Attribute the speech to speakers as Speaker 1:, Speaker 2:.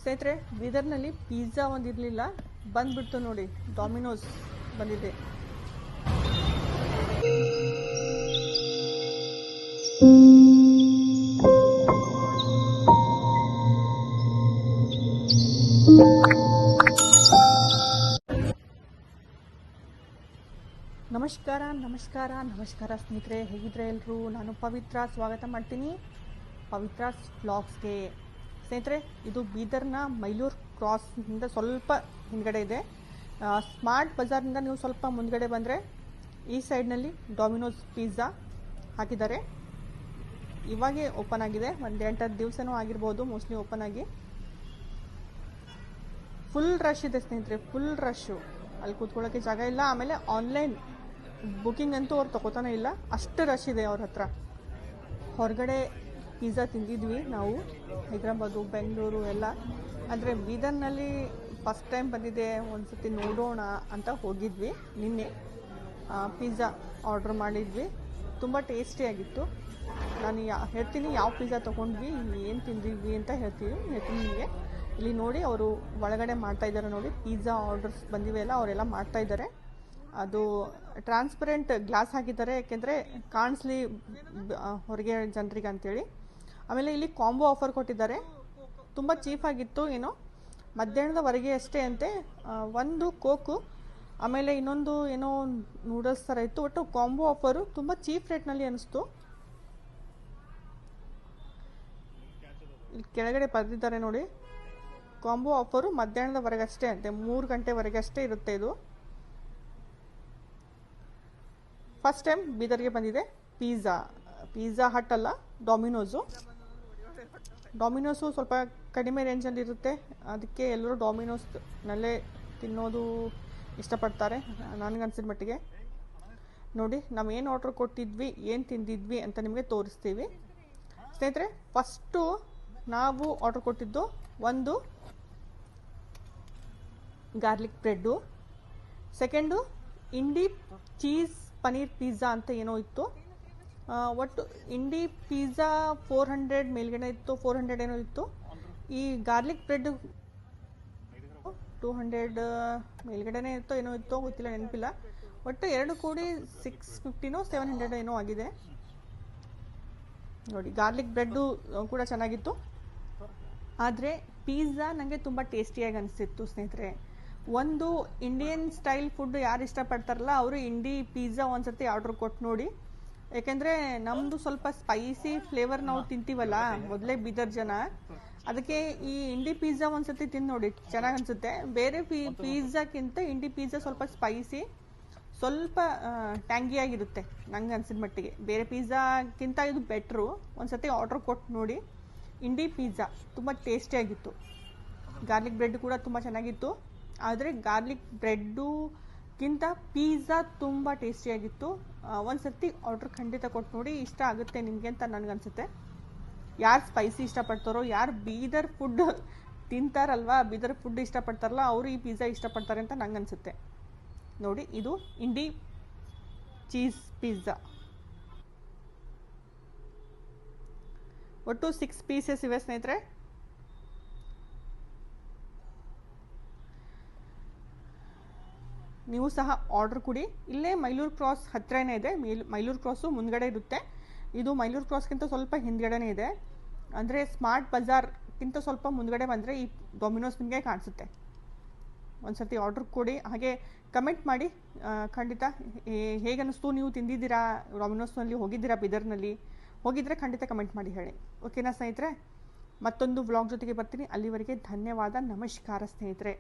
Speaker 1: ಸ್ನೇಹಿತರೆ, ಬೀದರ್ನಲ್ಲಿ ಪಿಜ್ಜಾ ಒಂದಿರಲಿಲ್ಲ, ಬಂದ್ಬಿಡ್ತು ನೋಡಿ, ಡಾಮಿನೋಸ್ ಬಂದಿದೆ. ನಮಸ್ಕಾರ ನಮಸ್ಕಾರ ನಮಸ್ಕಾರ ಸ್ನೇಹಿತರೆ, ಹೇಗಿದ್ರೆ ಎಲ್ಲರೂ? ನಾನು ಪವಿತ್ರ, ಸ್ವಾಗತ ಮಾಡ್ತೀನಿ ಪವಿತ್ರಾಸ್ ವ್ಲಾಗ್ಸ್ಗೆ. ಸ್ನೇಹಿತರೆ, ಇದು ಬೀದರ್ನ ಮೈಲೂರು ಕ್ರಾಸ್ನಿಂದ ಸ್ವಲ್ಪ ಹಿಂದ್ಗಡೆ ಇದೆ. ಸ್ಮಾರ್ಟ್ ಬಜಾರ್ನಿಂದ ನೀವು ಸ್ವಲ್ಪ ಮುಂದ್ಗಡೆ ಬಂದರೆ ಈ ಸೈಡ್ನಲ್ಲಿ ಡಾಮಿನೋಸ್ ಪಿಜ್ಜಾ ಹಾಕಿದ್ದಾರೆ. ಇವಾಗೇ ಓಪನ್ ಆಗಿದೆ, ಒಂದು 8-10 ದಿವಸನೂ ಆಗಿರ್ಬೋದು ಮೋಸ್ಟ್ಲಿ ಓಪನ್ ಆಗಿ. ಫುಲ್ ರಶ್ ಇದೆ ಸ್ನೇಹಿತರೆ, ಫುಲ್ ರಶ್ಶು. ಅಲ್ಲಿ ಕೂತ್ಕೊಳ್ಳೋಕ್ಕೆ ಜಾಗ ಇಲ್ಲ. ಆಮೇಲೆ ಆನ್ಲೈನ್ ಬುಕಿಂಗ್ ಅಂತೂ ಅವ್ರು ತಗೋತಾನೆ ಇಲ್ಲ, ಅಷ್ಟು ರಶ್ ಇದೆ ಅವ್ರ ಹತ್ರ. ಹೊರಗಡೆ ಪಿಜ್ಜಾ ತಿಂದಿದ್ವಿ ನಾವು, ಹೈದ್ರಾಬಾದು, ಬೆಂಗಳೂರು ಎಲ್ಲ. ಅಂದರೆ ಬೀದರ್ನಲ್ಲಿ ಫಸ್ಟ್ ಟೈಮ್ ಬಂದಿದೆ, ಒಂದು ಸತಿ ನೋಡೋಣ ಅಂತ ಹೋಗಿದ್ವಿ. ನಿನ್ನೆ ಪಿಜ್ಜಾ ಆರ್ಡ್ರ್ ಮಾಡಿದ್ವಿ, ತುಂಬ ಟೇಸ್ಟಿಯಾಗಿತ್ತು. ನಾನು ಹೇಳ್ತೀನಿ ಯಾವ ಪಿಜ್ಜಾ ತೊಗೊಂಡ್ವಿ, ಏನು ತಿಂದಿದ್ವಿ ಅಂತ ಹೇಳ್ತೀನಿ ನಿಮಗೆ. ಇಲ್ಲಿ ನೋಡಿ, ಅವರು ಒಳಗಡೆ ಮಾಡ್ತಾಯಿದ್ದಾರೆ ನೋಡಿ, ಪಿಜ್ಜಾ ಆರ್ಡರ್ಸ್ ಬಂದಿವೆ ಅಲ್ಲ, ಅವರೆಲ್ಲ ಮಾಡ್ತಾಯಿದ್ದಾರೆ. ಅದು ಟ್ರಾನ್ಸ್ಪರೆಂಟ್ ಗ್ಲಾಸ್ ಹಾಕಿದ್ದಾರೆ, ಯಾಕೆಂದರೆ ಕಾಣಿಸ್ಲಿ ಹೊರಗೆ ಜನರಿಗೆ ಅಂಥೇಳಿ. ಆಮೇಲೆ ಇಲ್ಲಿ ಕಾಂಬೋ ಆಫರ್ ಕೊಟ್ಟಿದ್ದಾರೆ, ತುಂಬ ಚೀಫಾಗಿತ್ತು. ಏನೋ ಮಧ್ಯಾಹ್ನದವರೆಗೆ ಅಷ್ಟೇ ಅಂತೆ. ಒಂದು ಕೋಕು, ಆಮೇಲೆ ಇನ್ನೊಂದು ಏನೋ ನೂಡಲ್ಸ್ ಥರ ಇತ್ತು. ಒಟ್ಟು ಕಾಂಬೋ ಆಫರು ತುಂಬ ಚೀಪ್ ರೇಟ್ನಲ್ಲಿ ಅನಿಸ್ತು. ಇಲ್ಲಿ ಕೆಳಗಡೆ ಬರೆದಿದ್ದಾರೆ ನೋಡಿ, ಕಾಂಬೋ ಆಫರು ಮಧ್ಯಾಹ್ನದವರೆಗೆ ಅಷ್ಟೇ ಅಂತೆ, 3 ಗಂಟೆವರೆಗೆ ಅಷ್ಟೇ ಇರುತ್ತೆ ಇದು. ಫಸ್ಟ್ ಟೈಮ್ ಬೀದರ್ಗೆ ಬಂದಿದೆ ಪಿಜ್ಜಾ ಹಟ್ ಅಲ್ಲ, ಡಾಮಿನೋಸು ಸ್ವಲ್ಪ ಕಡಿಮೆ ರೇಂಜಲ್ಲಿ ಇರುತ್ತೆ, ಅದಕ್ಕೆ ಎಲ್ಲರೂ ಡಾಮಿನೋಸ್ನಲ್ಲೇ ತಿನ್ನೋದು ಇಷ್ಟಪಡ್ತಾರೆ ನನಗನ್ಸಿದ ಮಟ್ಟಿಗೆ. ನೋಡಿ, ನಾವು ಏನು ಆರ್ಡ್ರ್ ಕೊಟ್ಟಿದ್ವಿ, ಏನು ತಿಂದಿದ್ವಿ ಅಂತ ನಿಮಗೆ ತೋರಿಸ್ತೀವಿ ಸ್ನೇಹಿತರೆ. ಫಸ್ಟು ನಾವು ಆರ್ಡ್ರ್ ಕೊಟ್ಟಿದ್ದು ಒಂದು ಗಾರ್ಲಿಕ್ ಬ್ರೆಡ್ಡು, ಸೆಕೆಂಡು ಇಂಡಿ ಚೀಸ್ ಪನೀರ್ ಪಿಜ್ಜಾ ಅಂತ ಏನೋ ಇತ್ತು. ಒಟ್ಟು ಇಂಡಿ ಪಿಜ್ಜಾ 400 ಮೇಲ್ಗಡೆ ಇತ್ತು, 400 ಏನೋ ಇತ್ತು. ಈ ಗಾರ್ಲಿಕ್ ಬ್ರೆಡ್ 200 ಮೇಲ್ಗಡೆನೇ ಇತ್ತು, ಏನೋ ಇತ್ತು ಗೊತ್ತಿಲ್ಲ, ನೆನಪಿಲ್ಲ. ಒಟ್ಟು ಎರಡು ಕೂಡಿ 650 700 ಏನೋ ಆಗಿದೆ ನೋಡಿ. ಗಾರ್ಲಿಕ್ ಬ್ರೆಡ್ಡು ಕೂಡ ಚೆನ್ನಾಗಿತ್ತು, ಆದರೆ ಪಿಜ್ಜಾ ನನಗೆ ತುಂಬ ಟೇಸ್ಟಿಯಾಗಿ ಅನಿಸ್ತಿತ್ತು ಸ್ನೇಹಿತರೆ. ಒಂದು ಇಂಡಿಯನ್ ಸ್ಟೈಲ್ ಫುಡ್ ಯಾರು ಇಷ್ಟಪಡ್ತಾರಲ್ಲ, ಅವರು ಇಂಡಿ ಪಿಜ್ಜಾ ಒಂದ್ಸತಿ ಆರ್ಡ್ರ್ ಕೊಟ್ಟು ನೋಡಿ. ಯಾಕೆಂದರೆ ನಮ್ಮದು ಸ್ವಲ್ಪ ಸ್ಪೈಸಿ ಫ್ಲೇವರ್ ನಾವು ತಿಂತೀವಲ್ಲ ಮೊದಲೇ ಬೀದರ್ ಜನ, ಅದಕ್ಕೆ ಈ ಇಂಡಿ ಪಿಜ್ಜಾ ಒಂದ್ಸತಿ ತಿಂದು ನೋಡಿ, ಚೆನ್ನಾಗಿ ಅನಿಸುತ್ತೆ. ಬೇರೆ ಪಿಜ್ಜಾಕ್ಕಿಂತ ಇಂಡಿ ಪಿಜ್ಜಾ ಸ್ವಲ್ಪ ಸ್ಪೈಸಿ, ಸ್ವಲ್ಪ ಟ್ಯಾಂಗಿಯಾಗಿರುತ್ತೆ ನಂಗೆ ಅನ್ಸಿದ ಮಟ್ಟಿಗೆ. ಬೇರೆ ಪಿಜ್ಜಾಕ್ಕಿಂತ ಇದು ಬೆಟ್ರು. ಒಂದ್ಸತಿ ಆರ್ಡ್ರ್ ಕೊಟ್ಟು ನೋಡಿ. ಇಂಡಿ ಪಿಜ್ಜಾ ತುಂಬ ಟೇಸ್ಟಿಯಾಗಿತ್ತು. ಗಾರ್ಲಿಕ್ ಬ್ರೆಡ್ ಕೂಡ ತುಂಬ ಚೆನ್ನಾಗಿತ್ತು, ಆದರೆ ಗಾರ್ಲಿಕ್ ಬ್ರೆಡ್ಡುಗಿಂತ ಪಿಜ್ಜಾ ತುಂಬ ಟೇಸ್ಟಿಯಾಗಿತ್ತು. ಒಂದ್ಸತಿ ಆರ್ಡ್ರ್ ಖಂಡಿತ ಕೊಟ್ಟು ನೋಡಿ, ಇಷ್ಟ ಆಗುತ್ತೆ ನಿಮಗೆ ಅಂತ ನನಗನ್ಸುತ್ತೆ. ಯಾರು ಸ್ಪೈಸಿ ಇಷ್ಟಪಡ್ತಾರೋ, ಯಾರು ಬೀದರ್ ಫುಡ್ ತಿಂತಾರಲ್ವ, ಬೀದರ್ ಫುಡ್ ಇಷ್ಟಪಡ್ತಾರಲ್ಲ, ಅವರು ಈ ಪಿಜ್ಜಾ ಇಷ್ಟಪಡ್ತಾರೆ ಅಂತ ನಂಗೆ ಅನಿಸುತ್ತೆ ನೋಡಿ. ಇದು ಇಂಡಿ ಚೀಸ್ ಪಿಜ್ಜಾ. ಒಟ್ಟು 6 ಪೀಸಸ್ ಇವೆ ಸ್ನೇಹಿತರೆ. ನೀವು ಸಹ ಆರ್ಡರ್ ಕೊಡಿ. ಇಲ್ಲೇ ಮೈಲೂರು ಕ್ರಾಸ್ ಹತ್ತಿರನೇ ಇದೆ, ಮೈಲೂರು ಕ್ರಾಸು ಮುಂದ್ಗಡೆ ಇರುತ್ತೆ. ಇದು ಮೈಲೂರು ಕ್ರಾಸ್ಗಿಂತ ಸ್ವಲ್ಪ ಹಿಂದ್ಗಡೆನೇ ಇದೆ. ಅಂದರೆ ಸ್ಮಾರ್ಟ್ ಬಜಾರ್ಗಿಂತ ಸ್ವಲ್ಪ ಮುಂದ್ಗಡೆ ಬಂದರೆ ಈ ಡಾಮಿನೋಸ್ ನಿಮಗೆ ಕಾಣಿಸುತ್ತೆ. ಒಂದ್ಸತಿ ಆರ್ಡರ್ ಕೊಡಿ, ಹಾಗೆ ಕಮೆಂಟ್ ಮಾಡಿ ಖಂಡಿತ. ಹೇಗೆ ಅನ್ನಿಸ್ತು, ನೀವು ತಿಂದಿದ್ದೀರಾ ಡಾಮಿನೋಸ್ನಲ್ಲಿ, ಹೋಗಿದ್ದೀರಾ ಬೀದರ್ನಲ್ಲಿ? ಹೋಗಿದ್ರೆ ಖಂಡಿತ ಕಮೆಂಟ್ ಮಾಡಿ ಹೇಳಿ. ಓಕೆನಾ ಸ್ನೇಹಿತರೆ? ಮತ್ತೊಂದು ವ್ಲಾಗ್ ಜೊತೆಗೆ ಬರ್ತೀನಿ. ಅಲ್ಲಿವರೆಗೆ ಧನ್ಯವಾದ, ನಮಸ್ಕಾರ ಸ್ನೇಹಿತರೆ.